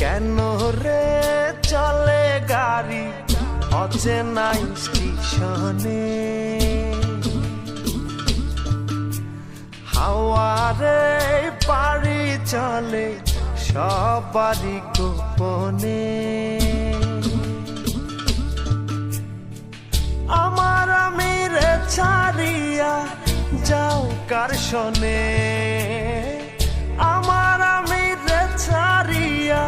কেন রে চলে গাড়ি অচেনা স্টেশনে, হাওয়ারে পাড়ি চলে সবারই গোপনে। আমার আমিরে ছাড়িয়া যাও কার শোনে, আমার আমিরে ছাড়িয়া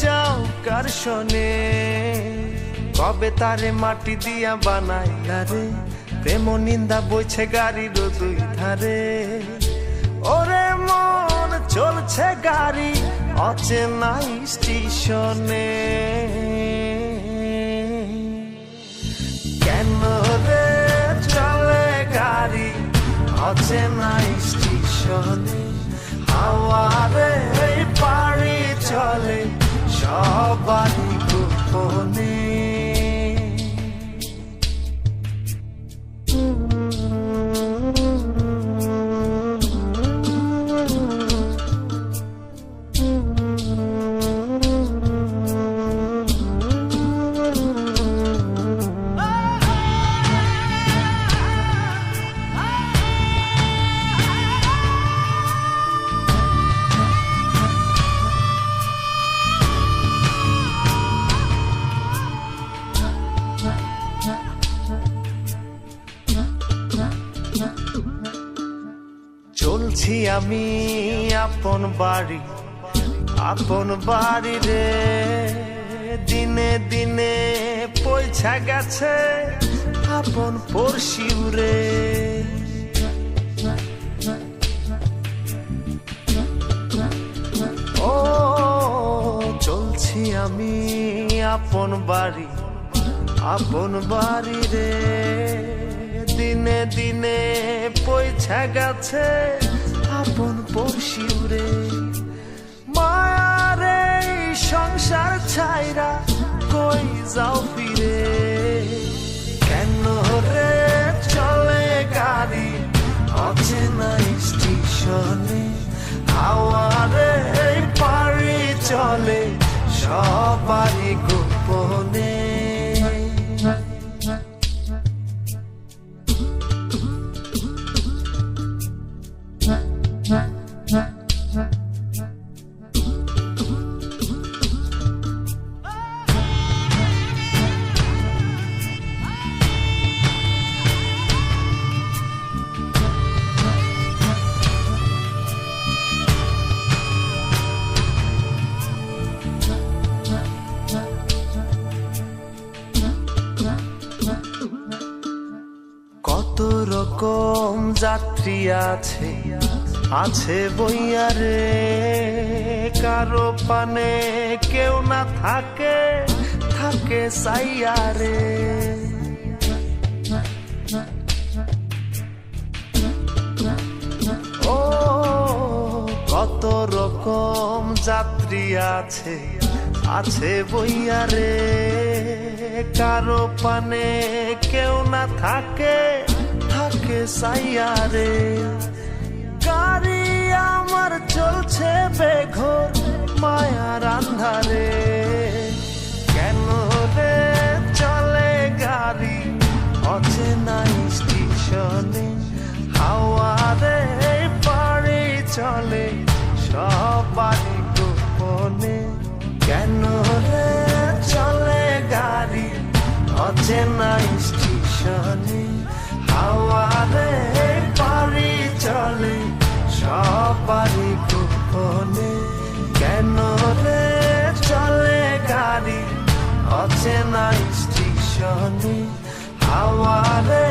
যাও কার শোনে। কবে তারে মাটি দিয়া বানাইলা রে, প্রেম নিন্দা বইছে গাড়ির দুই ধারে। ওরে মন চলছে গাড়ি অচেনা স্টেশনে, কেন রে চলে গাড়ি অচেনা স্টেশনে, হাওয়ারে পাড়ি চলে সবারই গোপনে। চলছি আমি আপন বাড়ি রে, দিনে দিনে পয়সা গেছে আপন পড়শিও রে। ও চলছি আমি আপন বাড়ি রে, দিনে দিনে পয়সা গেছে আপন পড়শিও রে। মায়ারে সংসার ছাইরা কই যাও ফিরে, কেন রে চলে গাড়ি অচেনা স্টেশনে, হাওয়ারে পাড়ি চলে সবারই গোপনে। কত রকম যাত্রী আছে বইয়া রে, কারো পানে কেউ না থাকে সাইয়া রে। ও কত রকম যাত্রী আছে বইয়া রে, কারো পানে কেউ না থাকে সাইয়া রে। গাড়ি আমার চলছে বেঘোর মায়ার আন্ধারে, কেন রে চলে গাড়ি অচেনা স্টেশনে, হাওয়ারে পাড়ি চলে সবারই গোপনে। কেন রে চলে গাড়ি অচেনা স্টেশনে, হাওয়ারে পাড়ি চলে সবারই গোপনে। কেন রে চলে গাড়ি অচেনা স্টেশনে, হাওয়ারে